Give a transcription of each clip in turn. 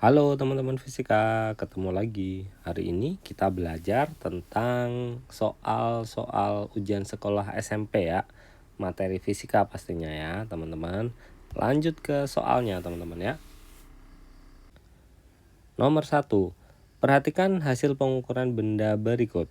Halo teman-teman fisika, ketemu lagi. Hari ini kita belajar tentang soal-soal ujian sekolah SMP ya. Materi fisika pastinya ya teman-teman. Lanjut ke soalnya teman-teman ya. Nomor 1. Perhatikan hasil pengukuran benda berikut.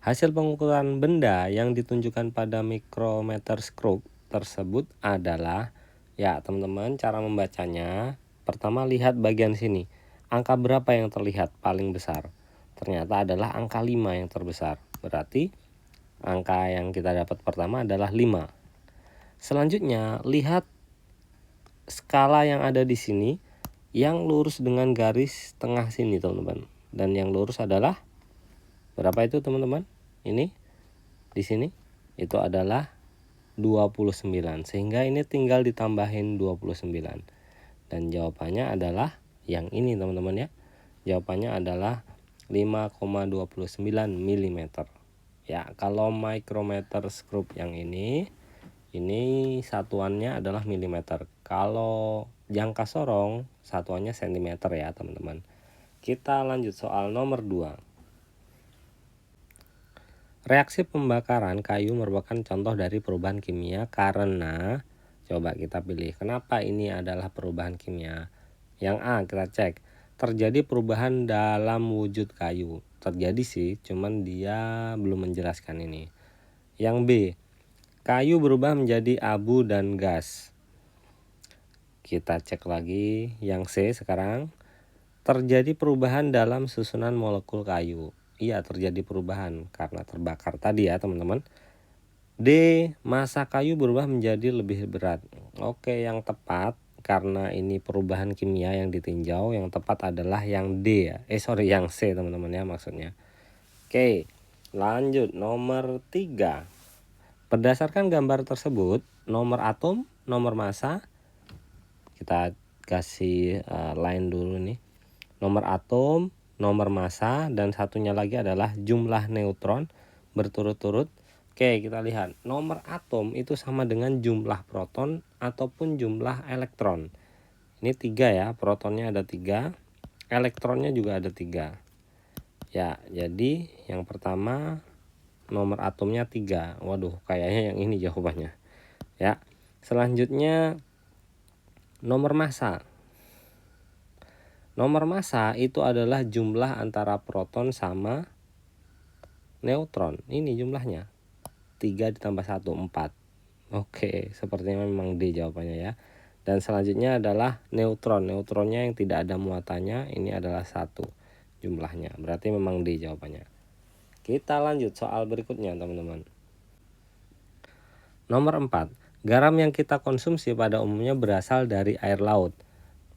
Hasil pengukuran benda yang ditunjukkan pada mikrometerskop tersebut adalah, ya teman-teman, cara membacanya. Pertama, lihat bagian sini. Angka berapa yang terlihat paling besar? Ternyata adalah angka 5 yang terbesar. Berarti angka yang kita dapat pertama adalah 5. Selanjutnya, lihat skala yang ada di sini yang lurus dengan garis tengah sini, teman-teman. Dan yang lurus adalah berapa itu, teman-teman? Ini di sini itu adalah 29, sehingga ini tinggal ditambahin 29. Dan jawabannya adalah yang ini, teman-teman ya. Jawabannya adalah 5,29 mm. Ya, kalau micrometerskop yang ini satuannya adalah milimeter. Kalau jangka sorong satuannya sentimeter ya, teman-teman. Kita lanjut soal nomor 2. Reaksi pembakaran kayu merupakan contoh dari perubahan kimia karena, coba kita pilih kenapa ini adalah perubahan kimia. Yang A kita cek, terjadi perubahan dalam wujud kayu. Terjadi sih, cuman dia belum menjelaskan ini. Yang B, kayu berubah menjadi abu dan gas. Kita cek lagi yang C sekarang. Terjadi perubahan dalam susunan molekul kayu. Iya, terjadi perubahan karena terbakar tadi ya, teman-teman. D, massa kayu berubah menjadi lebih berat. Oke, yang tepat karena ini perubahan kimia yang ditinjau, yang tepat adalah yang D ya. Yang C, teman-teman ya, maksudnya. Oke, lanjut nomor 3. Berdasarkan gambar tersebut, nomor atom, nomor massa, kita kasih line dulu nih. Nomor atom, nomor massa, dan satunya lagi adalah jumlah neutron berturut-turut. Oke, kita lihat. Nomor atom itu sama dengan jumlah proton ataupun jumlah elektron. Ini 3 ya, protonnya ada 3, elektronnya juga ada 3. Ya, jadi yang pertama nomor atomnya 3. Waduh, kayaknya yang ini jawabannya. Ya, selanjutnya nomor massa. Nomor massa itu adalah jumlah antara proton sama neutron. Ini jumlahnya 3 ditambah 1, 4. Oke, sepertinya memang D jawabannya ya. Dan selanjutnya adalah neutron. Neutronnya yang tidak ada muatannya, ini adalah 1 jumlahnya. Berarti memang D jawabannya. Kita lanjut soal berikutnya, teman-teman. Nomor 4. Garam yang kita konsumsi pada umumnya berasal dari air laut.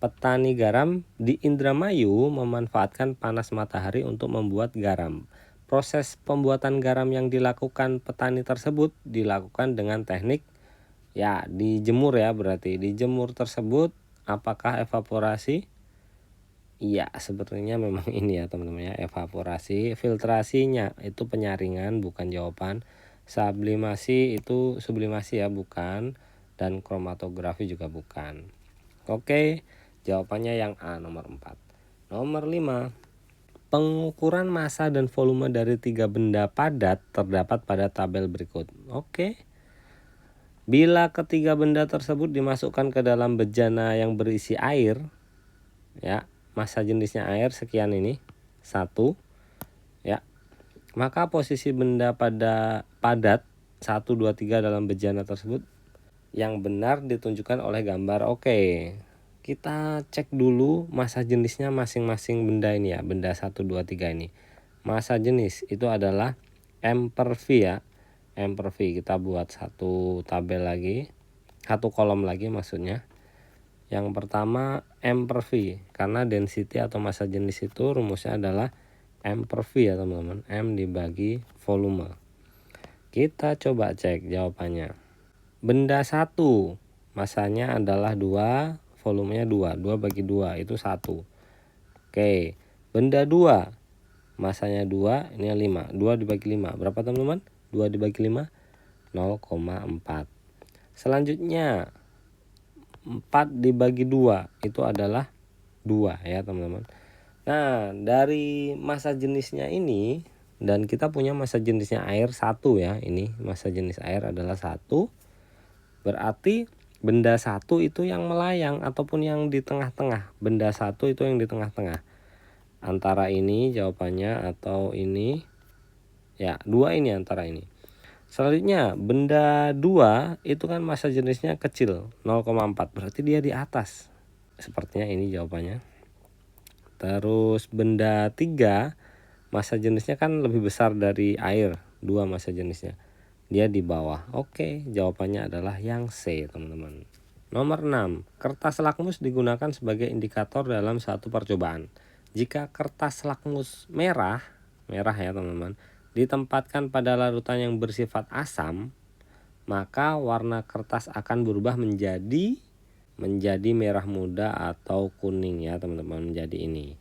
Petani garam di Indramayu memanfaatkan panas matahari untuk membuat garam. Proses pembuatan garam yang dilakukan petani tersebut dilakukan dengan teknik ya dijemur ya, berarti dijemur tersebut apakah evaporasi? Iya, sepertinya memang ini ya teman-teman ya, evaporasi. Filtrasinya itu penyaringan, bukan jawaban. Sublimasi itu sublimasi ya, bukan. Dan kromatografi juga bukan. Oke, jawabannya yang A, nomor 4. Nomor 5. Pengukuran massa dan volume dari 3 benda padat terdapat pada tabel berikut. Oke. Bila ketiga benda tersebut dimasukkan ke dalam bejana yang berisi air, ya, massa jenisnya air sekian ini, 1, ya. Maka posisi benda pada padat 1, 2, 3 dalam bejana tersebut yang benar ditunjukkan oleh gambar. Oke, kita cek dulu massa jenisnya masing-masing benda ini ya, benda 1, 2, 3 ini. Massa jenis itu adalah M per V ya, M per V. Kita buat satu tabel lagi, satu kolom lagi maksudnya. Yang pertama M per V, karena density atau massa jenis itu rumusnya adalah M per V ya teman-teman, M dibagi volume. Kita coba cek jawabannya. Benda 1 masanya adalah 2, volumenya 2, 2 bagi 2 itu 1. Oke, benda 2 masanya 2, ini 5, 2 dibagi 5 berapa teman-teman? 2 dibagi 5 0,4. Selanjutnya 4 dibagi 2 itu adalah 2 ya teman-teman. Nah, dari massa jenisnya ini, dan kita punya massa jenisnya air 1 ya. Ini massa jenis air adalah 1. Berarti benda 1 itu yang melayang ataupun yang di tengah-tengah. Benda 1 itu yang di tengah-tengah. Antara ini jawabannya atau ini. Ya, 2 ini antara ini. Selanjutnya, benda 2 itu kan massa jenisnya kecil, 0,4. Berarti dia di atas. Sepertinya ini jawabannya. Terus benda 3 massa jenisnya kan lebih besar dari air, 2 massa jenisnya. Dia di bawah. Oke, jawabannya adalah yang C, teman-teman. Nomor 6. Kertas lakmus digunakan sebagai indikator dalam satu percobaan. Jika kertas lakmus merah ya teman-teman, ditempatkan pada larutan yang bersifat asam, maka warna kertas akan berubah menjadi merah muda atau kuning ya teman-teman, menjadi ini.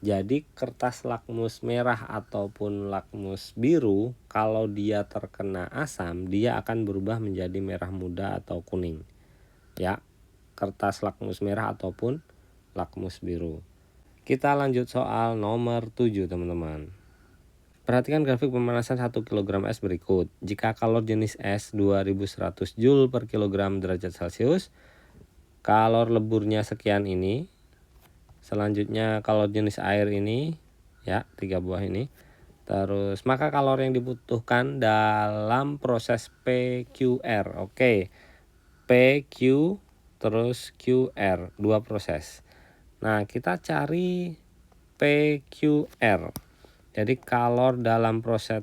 Jadi kertas lakmus merah ataupun lakmus biru, kalau dia terkena asam, dia akan berubah menjadi merah muda atau kuning. Ya, kertas lakmus merah ataupun lakmus biru. Kita lanjut soal nomor 7 teman-teman. Perhatikan grafik pemanasan 1 kg es berikut. Jika kalor jenis es 2100 Joule per kilogram derajat Celcius, kalor leburnya sekian ini. Selanjutnya kalor jenis air ini, ya 3 buah ini. Terus maka kalor yang dibutuhkan dalam proses PQR. Oke, PQ terus QR, 2 proses. Nah, kita cari PQR. Jadi kalor dalam proses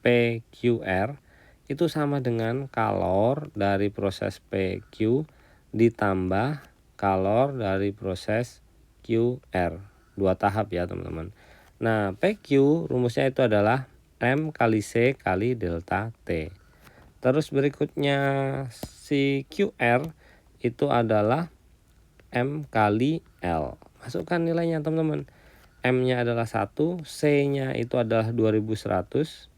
PQR itu sama dengan kalor dari proses PQ ditambah kalor dari proses QR. 2 tahap ya teman-teman. Nah, PQ rumusnya itu adalah M kali C kali delta T. Terus berikutnya si QR itu adalah M kali L. Masukkan nilainya teman-teman. M-nya adalah 1, C-nya itu adalah 2100.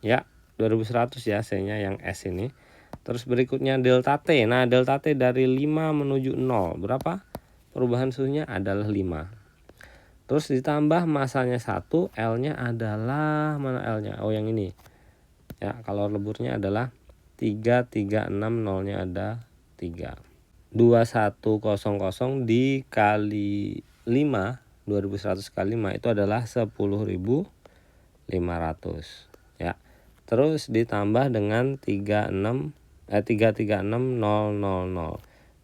Ya, 2100 ya C-nya yang S ini. Terus berikutnya delta T. Nah, delta T dari 5 menuju 0. Berapa? Perubahan suhunya adalah 5. Terus ditambah masanya 1, L-nya adalah mana L-nya? Oh, yang ini. Ya, kalor leburnya adalah 336, 0-nya ada 3. 2100 dikali 5, 2100 kali 5 itu adalah 10.500 ya. Terus ditambah dengan 336.000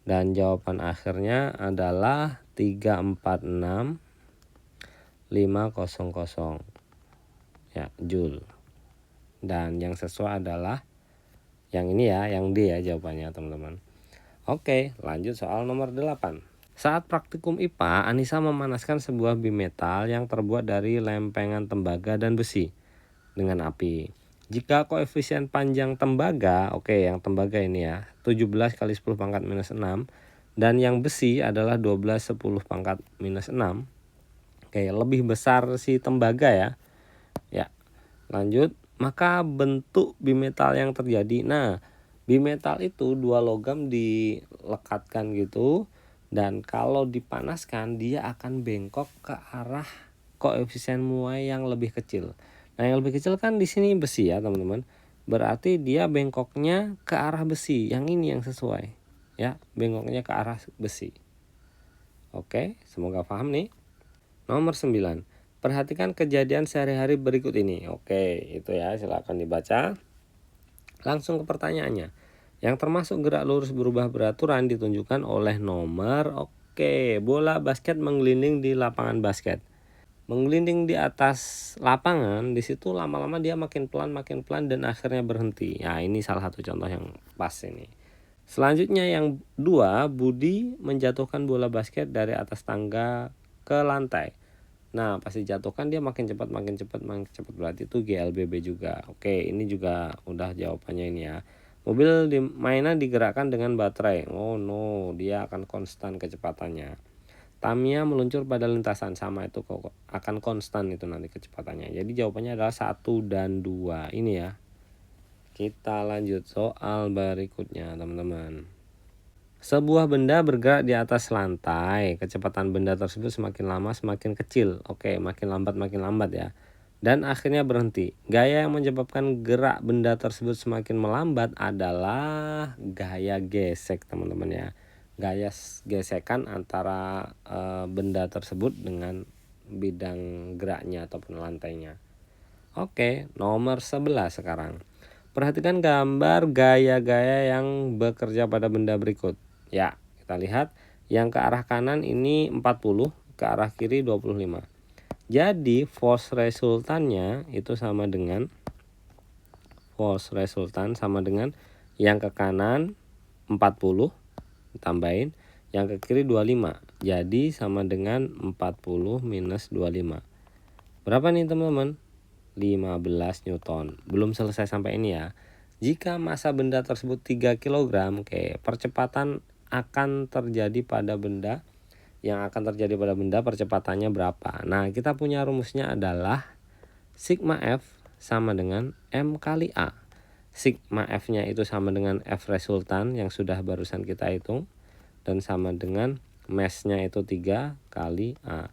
dan jawaban akhirnya adalah 346.500 ya Joule. Dan yang sesuai adalah yang ini ya, yang D ya jawabannya teman-teman. Oke, lanjut soal nomor 8. Saat praktikum IPA, Anissa memanaskan sebuah bimetal yang terbuat dari lempengan tembaga dan besi dengan api. Jika koefisien panjang tembaga, yang tembaga ini ya, 17 kali 10 pangkat minus 6, dan yang besi adalah 12 10 pangkat minus 6. Lebih besar si tembaga ya. Ya, lanjut. Maka bentuk bimetal yang terjadi. Nah, bimetal itu 2 logam dilekatkan gitu, dan kalau dipanaskan dia akan bengkok ke arah koefisien muai yang lebih kecil. Nah, yang lebih kecil kan di sini besi ya teman-teman. Berarti dia bengkoknya ke arah besi. Yang ini yang sesuai. Ya, bengkoknya ke arah besi. Oke, semoga paham nih. Nomor 9. Perhatikan kejadian sehari-hari berikut ini. Oke, itu ya, silakan dibaca. Langsung ke pertanyaannya. Yang termasuk gerak lurus berubah beraturan ditunjukkan oleh nomor. Oke, bola basket menggelinding di lapangan basket. Menggelinding di atas lapangan, di situ lama-lama dia makin pelan dan akhirnya berhenti. Ya, ini salah satu contoh yang pas ini. Selanjutnya yang 2, Budi menjatuhkan bola basket dari atas tangga ke lantai. Nah, pas dijatuhkan dia makin cepat. Berarti itu GLBB juga. Oke, ini juga udah jawabannya ini ya. Mobil mainan digerakkan dengan baterai. Oh no, dia akan konstan kecepatannya. Tamiya meluncur pada lintasan, sama itu kok akan konstan itu nanti kecepatannya. Jadi jawabannya adalah 1 dan 2. Ini ya. Kita lanjut soal berikutnya, teman-teman. Sebuah benda bergerak di atas lantai, kecepatan benda tersebut semakin lama semakin kecil. Oke, makin lambat ya. Dan akhirnya berhenti. Gaya yang menyebabkan gerak benda tersebut semakin melambat adalah gaya gesek, teman-teman ya. Gaya gesekan antara benda tersebut dengan bidang geraknya ataupun lantainya. Oke, nomor 11 sekarang. Perhatikan gambar gaya-gaya yang bekerja pada benda berikut. Ya, kita lihat yang ke arah kanan ini 40, ke arah kiri 25. Jadi force resultannya itu sama dengan yang ke kanan 40 tambahin, yang ke kiri 25. Jadi sama dengan 40 minus 25. Berapa nih teman-teman? 15 Newton. Belum selesai sampai ini ya. Jika massa benda tersebut 3 kg, percepatan akan terjadi pada benda percepatannya berapa? Nah, kita punya rumusnya adalah sigma F sama dengan M kali A. Sigma F-nya itu sama dengan F resultan yang sudah barusan kita hitung, dan sama dengan mass-nya itu 3 kali A.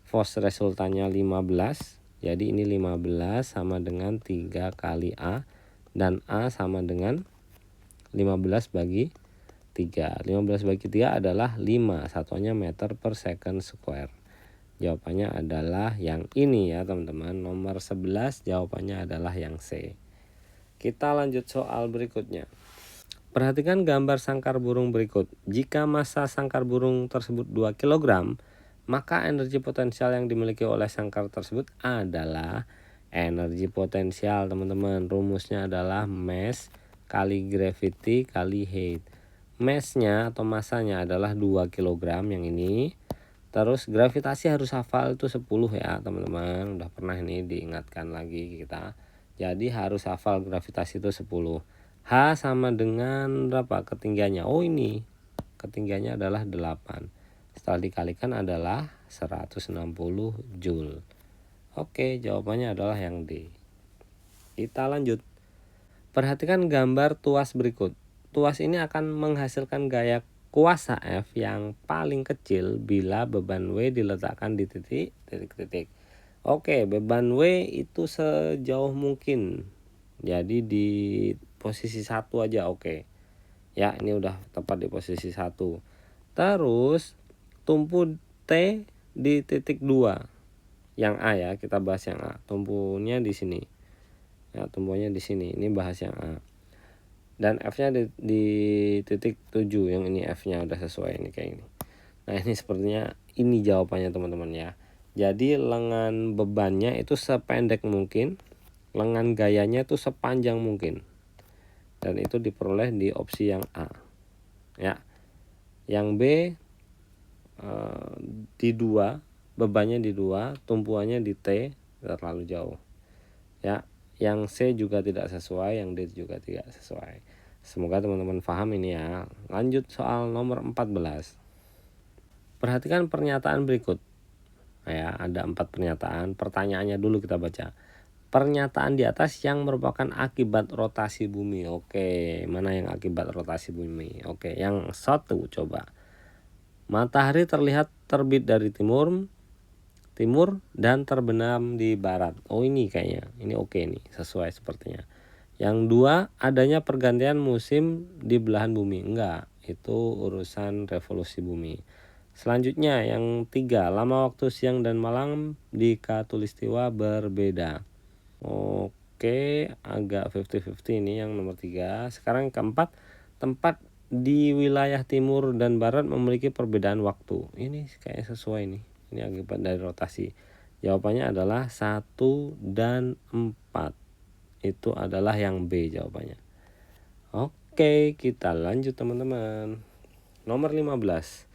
Force resultannya 15. Jadi ini 15 sama dengan 3 kali A, dan A sama dengan 15 bagi 3. 15 bagi 3 adalah 5, satuannya meter per second square. Jawabannya adalah yang ini ya teman-teman. Nomor 11 jawabannya adalah yang C. Kita lanjut soal berikutnya. Perhatikan gambar sangkar burung berikut. Jika massa sangkar burung tersebut 2 kg, maka energi potensial yang dimiliki oleh sangkar tersebut adalah energi potensial, teman-teman. Rumusnya adalah mass kali gravity kali height. Massnya atau masanya adalah 2 kg yang ini. Terus gravitasi harus hafal itu 10 ya teman-teman. Udah pernah ini diingatkan lagi kita. Jadi harus hafal gravitasi itu 10. H sama dengan berapa ketinggiannya? Oh, ini ketinggiannya adalah 8. Setelah dikalikan adalah 160 Joule. Oke, jawabannya adalah yang D. Kita lanjut. Perhatikan gambar tuas berikut. Tuas ini akan menghasilkan gaya kuasa F yang paling kecil bila beban W diletakkan di titik. Oke, beban W itu sejauh mungkin. Jadi di posisi 1 aja, oke. Ya, ini udah tepat di posisi 1. Terus tumpu T di titik 2. Yang A ya, kita bahas yang A. Tumpunya di sini. Ya, tumpunya di sini. Ini bahas yang A. Dan F-nya di titik 7. Yang ini F-nya udah sesuai ini kayak ini. Nah, ini sepertinya ini jawabannya teman-teman ya. Jadi lengan bebannya itu sependek mungkin, lengan gayanya itu sepanjang mungkin. Dan itu diperoleh di opsi yang A. Ya. Yang B di 2, bebannya di 2, tumpuannya di T, terlalu jauh. Ya, yang C juga tidak sesuai, yang D juga tidak sesuai. Semoga teman-teman paham ini ya. Lanjut soal nomor 14. Perhatikan pernyataan berikut. Nah, ya, ada 4 pernyataan. Pertanyaannya dulu kita baca. Pernyataan di atas yang merupakan akibat rotasi bumi. Oke, mana yang akibat rotasi bumi? Oke, yang 1 coba. Matahari terlihat terbit dari timur dan terbenam di barat. Oh, ini kayaknya. Ini oke nih, sesuai sepertinya. Yang 2, adanya pergantian musim di belahan bumi. Enggak, itu urusan revolusi bumi. Selanjutnya yang 3, lama waktu siang dan malam di khatulistiwa berbeda. Oke, agak 50-50 ini yang nomor 3. Sekarang yang keempat, tempat di wilayah timur dan barat memiliki perbedaan waktu. Ini kayaknya sesuai nih. Ini akibat dari rotasi. Jawabannya adalah 1 dan 4. Itu adalah yang B jawabannya. Oke, kita lanjut teman-teman. Nomor 15.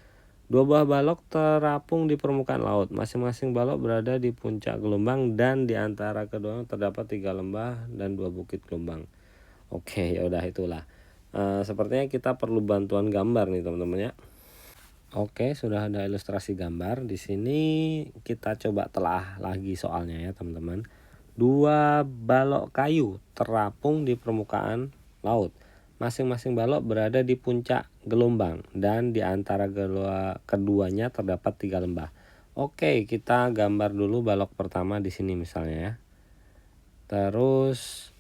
2 buah balok terapung di permukaan laut. Masing-masing balok berada di puncak gelombang dan di antara keduanya terdapat 3 lembah dan 2 bukit gelombang. Oke, ya udah itulah. Sepertinya kita perlu bantuan gambar nih teman-teman ya. Oke, sudah ada ilustrasi gambar. Di sini kita coba telah lagi soalnya ya teman-teman. 2 balok kayu terapung di permukaan laut. Masing-masing balok berada di puncak gelombang dan di antara keduanya terdapat 3 lembah. Oke, kita gambar dulu balok pertama di sini misalnya ya. Terus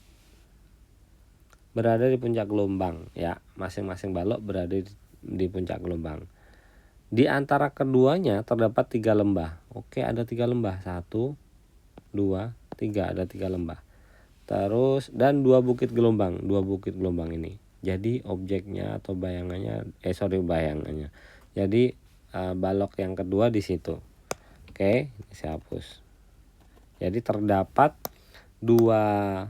berada di puncak gelombang ya, masing-masing balok berada di puncak gelombang. Di antara keduanya terdapat 3 lembah. Oke, ada 3 lembah. 1, 2, 3, ada 3 lembah. Terus dan 2 bukit gelombang, 2 bukit gelombang ini. Jadi objeknya atau bayangannya bayangannya. Jadi balok yang kedua di situ. Oke, ini saya hapus. Jadi terdapat 2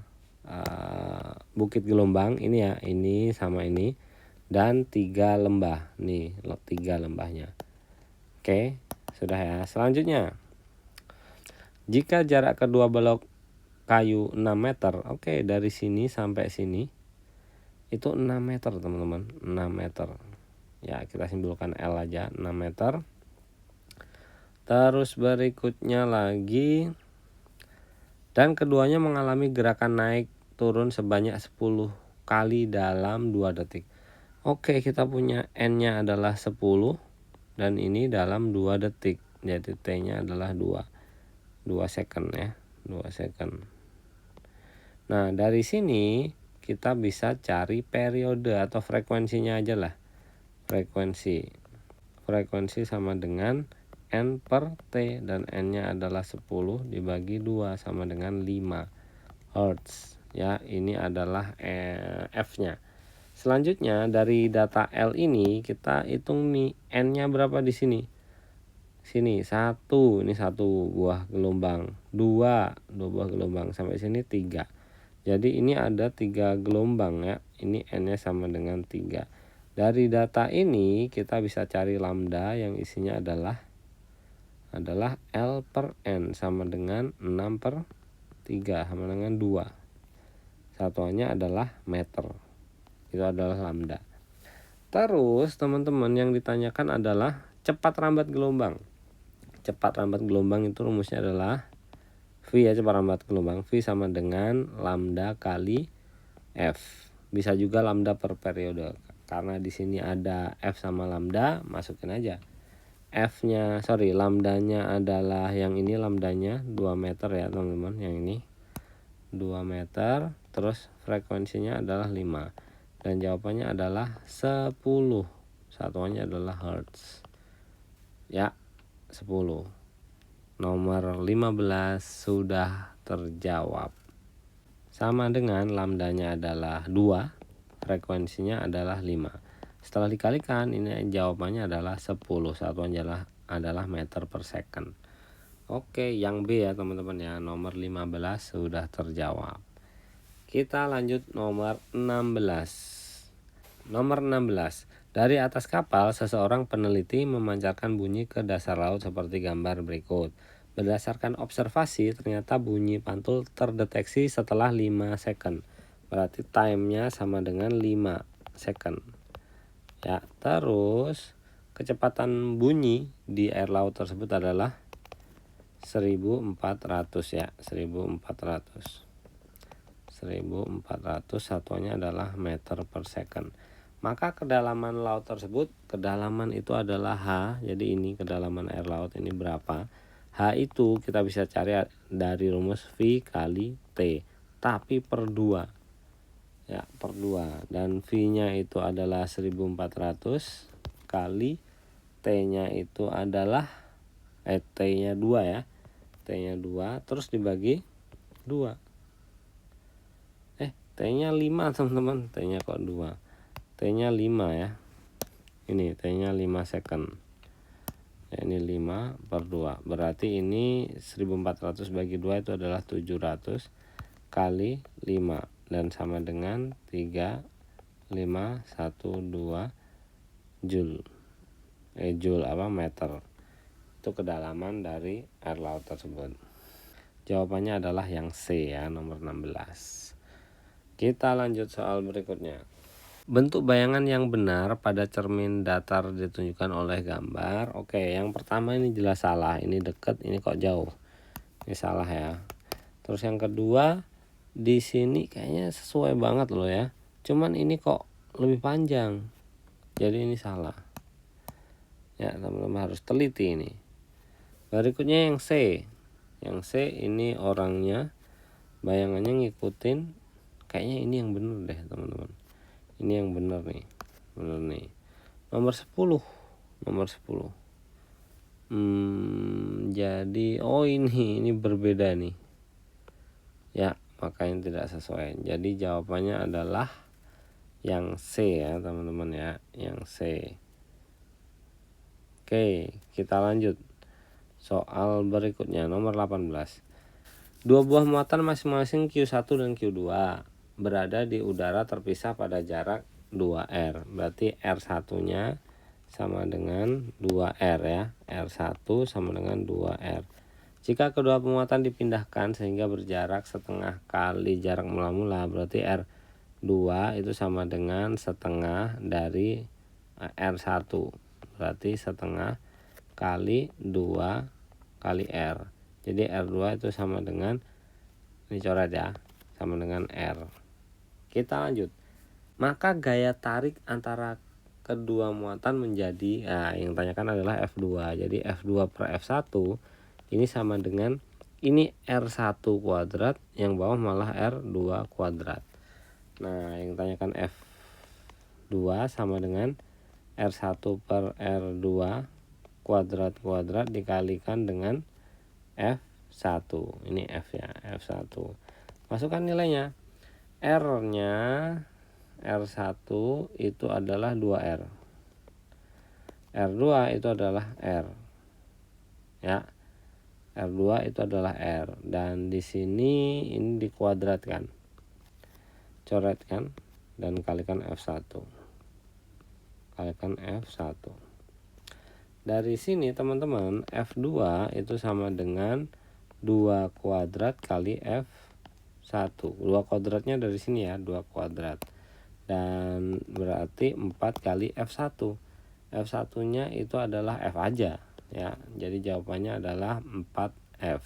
bukit gelombang ini ya, ini sama ini, dan 3 lembah. Nih, 3 lembahnya. Oke, sudah ya. Selanjutnya, jika jarak kedua balok kayu 6 meter, oke, dari sini sampai sini itu 6 meter teman-teman, 6 meter ya, kita simpulkan L aja, 6 meter. Terus berikutnya lagi, dan keduanya mengalami gerakan naik turun sebanyak 10 kali dalam 2 detik. Oke, kita punya N nya adalah 10 dan ini dalam 2 detik, jadi T nya adalah 2 second ya, 2 second. Nah, dari sini kita bisa cari periode atau frekuensinya aja lah. Frekuensi sama dengan N per T, dan N nya adalah 10 dibagi 2 sama dengan 5 Hz ya. Ini adalah F nya. Selanjutnya dari data L ini kita hitung nih N nya berapa di sini. Sini 1, ini 1 buah gelombang, 2 buah gelombang, sampai sini 3. Jadi ini ada 3 gelombang ya. Ini N nya sama dengan 3. Dari data ini kita bisa cari lambda yang isinya adalah L per N sama dengan 6 per 3 sama dengan 2. Satuannya adalah meter. Itu adalah lambda. Terus teman-teman yang ditanyakan adalah cepat rambat gelombang. Cepat rambat gelombang itu rumusnya adalah V ya, cepat rambat gelombang. V sama dengan lambda kali F. Bisa juga lambda per periode. Karena di sini ada F sama lambda, masukin aja. Lambdanya adalah yang ini, lambdanya 2 meter ya teman-teman, yang ini 2 meter. Terus frekuensinya adalah 5. Dan jawabannya adalah 10. Satuannya adalah Hertz. Ya, 10. Nomor 15 sudah terjawab. Sama dengan lambdanya adalah 2, frekuensinya adalah 5. Setelah dikalikan, ini jawabannya adalah 10. Satuan adalah meter per second. Oke, yang B ya teman-teman ya, nomor 15 sudah terjawab. Kita lanjut nomor 16. Nomor 16. Dari atas kapal, seseorang peneliti memancarkan bunyi ke dasar laut seperti gambar berikut. Berdasarkan observasi, ternyata bunyi pantul terdeteksi setelah 5 second. Berarti time-nya sama dengan 5 second. Ya, terus kecepatan bunyi di air laut tersebut adalah 1400 ya, 1400. 1400, satuannya adalah meter per second. Maka kedalaman laut tersebut, kedalaman itu adalah H. Jadi ini kedalaman air laut ini berapa. H itu kita bisa cari dari rumus V kali T, tapi per 2 ya, per 2. Dan V nya itu adalah 1400 kali T nya itu adalah T nya 2 ya, T nya 2 terus dibagi 2. T nya 5 teman-teman, T nya kok 2, T nya 5 ya, ini T nya 5 second ya, ini 5 per 2, berarti ini 1400 bagi 2 itu adalah 700 kali 5 dan sama dengan 3512 Joule. Meter. Itu kedalaman dari air laut tersebut. Jawabannya adalah yang C ya, nomor 16. Kita lanjut soal berikutnya. Bentuk bayangan yang benar pada cermin datar ditunjukkan oleh gambar. Oke, yang pertama ini jelas salah, ini dekat, ini kok jauh. Ini salah ya. Terus yang kedua, di sini kayaknya sesuai banget loh ya. Cuman ini kok lebih panjang. Jadi ini salah. Ya, teman-teman harus teliti ini. Berikutnya yang C. Yang C ini orangnya, bayangannya ngikutin, kayaknya ini yang bener deh teman-teman. Ini yang bener nih. Bener nih. Nomor 10. Nomor 10. Jadi ini berbeda nih. Ya, makanya tidak sesuai. Jadi jawabannya adalah yang C ya teman-teman ya, yang C. Oke, kita lanjut. Soal berikutnya nomor 18. Dua buah muatan masing-masing Q1 dan Q2 berada di udara terpisah pada jarak 2R. Berarti R1-nya sama dengan 2R ya. R1 sama dengan 2R. Jika kedua muatan dipindahkan sehingga berjarak setengah kali jarak mula-mula, berarti R2 itu sama dengan setengah dari R1. Berarti setengah kali 2 kali R. Jadi R2 itu sama dengan, ini coret ya, sama dengan R. Kita lanjut. Maka gaya tarik antara kedua muatan menjadi, yang tanyakan adalah F2. Jadi F2 per F1 ini sama dengan, ini R1 kuadrat, yang bawah malah R2 kuadrat. Nah, yang tanyakan F2 sama dengan R1 per R2 kuadrat dikalikan dengan F1. Ini F ya, F1. Masukkan nilainya. R-nya R1 itu adalah 2R. R2 itu adalah R. Ya. R2 itu adalah R, dan di sini ini dikuadratkan. Coretkan dan kalikan F1. Kalikan F1. Dari sini teman-teman, F2 itu sama dengan 2 kuadrat kali F1. 2 kuadratnya dari sini ya, 2 kuadrat. Dan berarti 4 kali F1. F1-nya itu adalah F aja ya. Jadi jawabannya adalah 4F.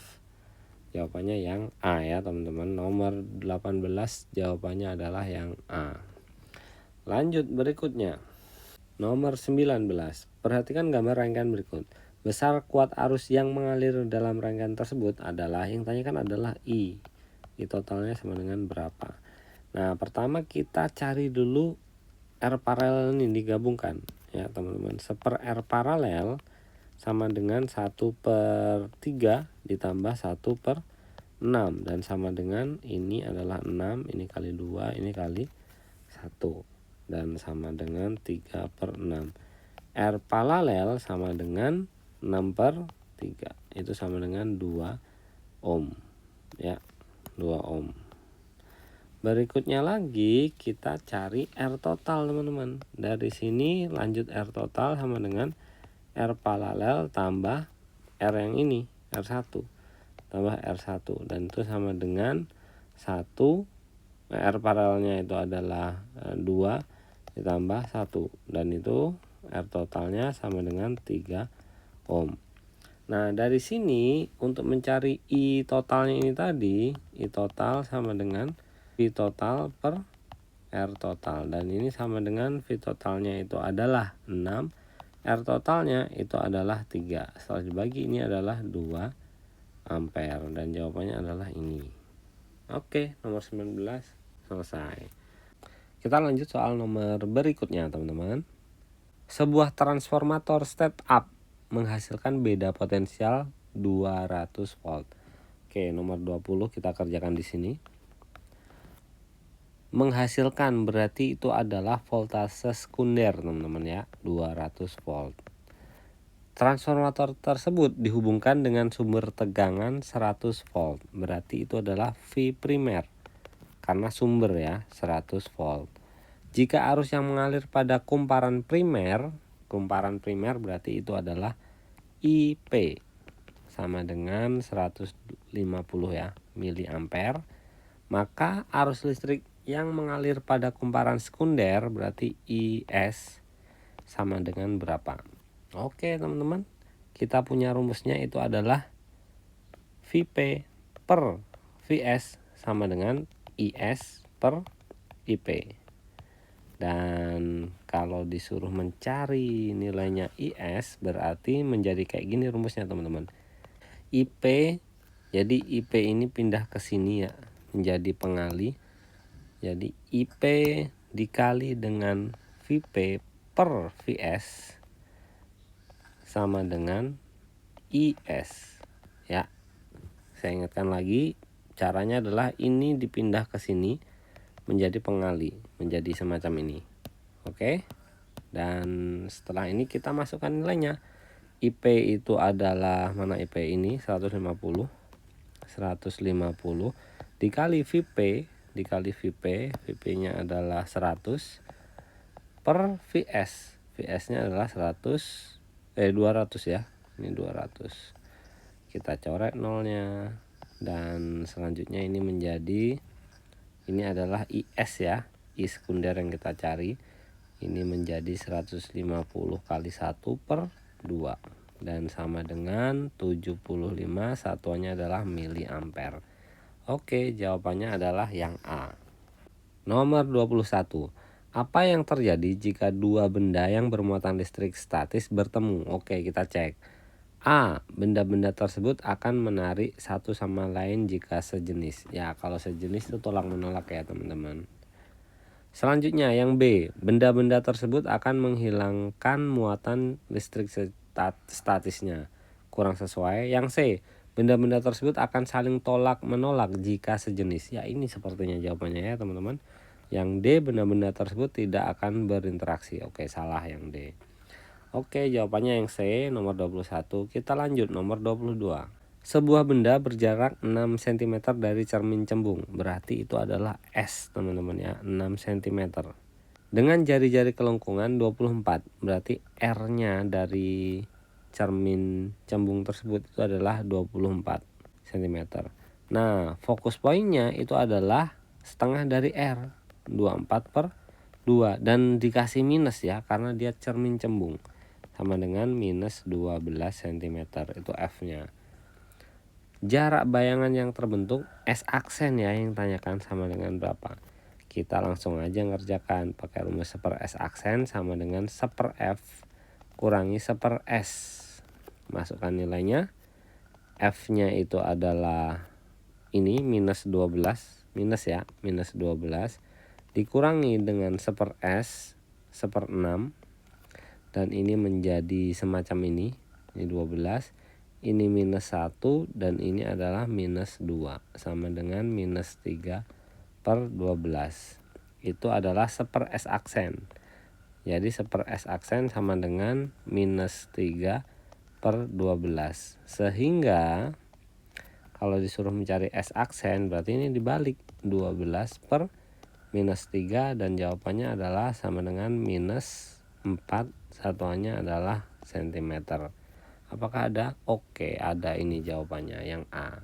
Jawabannya yang A ya teman-teman. Nomor 18 jawabannya adalah yang A. Lanjut berikutnya. Nomor 19. Perhatikan gambar rangkaian berikut. Besar kuat arus yang mengalir dalam rangkaian tersebut adalah, yang tanyakan adalah I. I totalnya sama dengan berapa? Nah, pertama kita cari dulu R paralel ini digabungkan ya teman-teman. Seper R paralel sama dengan 1/3 ditambah 1/6, dan sama dengan, ini adalah 6, ini kali 2, ini kali 1, dan sama dengan 3/6. R paralel sama dengan 6/3, itu sama dengan 2 ohm ya, 2 ohm. Berikutnya lagi kita cari R total teman-teman. Dari sini lanjut R total sama dengan R paralel tambah R yang ini, R1 tambah R1, dan itu sama dengan 1. R paralelnya itu adalah 2 ditambah 1, dan itu R totalnya sama dengan 3 ohm. Nah, dari sini untuk mencari I totalnya ini tadi, I total sama dengan V total per R total, dan ini sama dengan V totalnya itu adalah 6, R totalnya itu adalah 3. Setelah dibagi ini adalah 2 ampere, dan jawabannya adalah ini. Oke, nomor 19 selesai. Kita lanjut soal nomor berikutnya teman-teman. Sebuah transformator step up menghasilkan beda potensial 200 volt. Oke, nomor 20 kita kerjakan di sini. Menghasilkan berarti itu adalah voltase sekunder teman-teman ya, 200 volt. Transformator tersebut dihubungkan dengan sumber tegangan 100 volt. Berarti itu adalah V primer karena sumber ya, 100 volt. Jika arus yang mengalir pada kumparan primer berarti itu adalah IP sama dengan 150 ya, miliampere. Maka arus listrik yang mengalir pada kumparan sekunder berarti IS sama dengan berapa? Oke teman-teman, kita punya rumusnya itu adalah Vp per Vs sama dengan IS per IP. Dan kalau disuruh mencari nilainya IS berarti menjadi kayak gini rumusnya teman-teman. IP, jadi IP ini pindah ke sini ya, menjadi pengali. Jadi IP dikali dengan VP per VS sama dengan IS ya. Saya ingatkan lagi, caranya adalah ini dipindah ke sini menjadi pengali, menjadi semacam ini. Oke. Dan setelah ini kita masukkan nilainya. IP itu adalah, mana IP ini, 150 dikali VP, VP nya adalah 100 per VS, VS nya adalah 200 ya, ini 200. Kita coret nolnya, dan selanjutnya ini menjadi, ini adalah IS ya, I sekunder yang kita cari. Ini menjadi 150 kali 1 per 2 dan sama dengan 75, satuannya adalah miliampere. Oke, jawabannya adalah yang A. Nomor 21. Apa yang terjadi jika dua benda yang bermuatan listrik statis bertemu? Oke, kita cek. A. Benda-benda tersebut akan menarik satu sama lain jika sejenis. Ya, kalau sejenis itu tolak menolak ya teman-teman. Selanjutnya yang B, benda-benda tersebut akan menghilangkan muatan listrik statisnya, kurang sesuai. Yang C, benda-benda tersebut akan saling tolak menolak jika sejenis. Ya, ini sepertinya jawabannya ya teman-teman. Yang D, benda-benda tersebut tidak akan berinteraksi. Oke, salah yang D. Oke, jawabannya yang C, nomor 21. Kita lanjut nomor 22. Sebuah benda berjarak 6 cm dari cermin cembung, berarti itu adalah S teman-teman ya, 6 cm. Dengan jari-jari kelengkungan 24, berarti R-nya dari cermin cembung tersebut itu adalah 24 cm. Nah, fokus poinnya itu adalah setengah dari R, 24 per 2, dan dikasih minus ya, karena dia cermin cembung, sama dengan minus 12 cm, itu F-nya. Jarak bayangan yang terbentuk S aksen ya yang tanyakan sama dengan berapa. Kita langsung aja ngerjakan pakai rumus 1/s aksen sama dengan 1/f kurangi 1/s. Masukkan nilainya. F-nya itu adalah ini minus 12, minus ya, minus 12 dikurangi dengan 1/s 1/6, dan ini menjadi semacam ini 12. Ini minus 1 dan ini adalah minus 2 sama dengan minus 3 per 12. Itu adalah 1/s aksen. Jadi 1/s aksen sama dengan minus 3 per 12. Sehingga kalau disuruh mencari S aksen berarti ini dibalik, 12 per minus 3, dan jawabannya adalah sama dengan minus 4, satuannya adalah sentimeter. Apakah ada? Oke, ada, ini jawabannya yang A.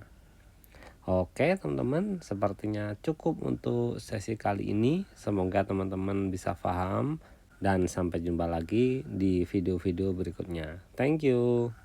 Oke teman-teman, sepertinya cukup untuk sesi kali ini. Semoga teman-teman bisa paham, dan sampai jumpa lagi di video-video berikutnya. Thank you.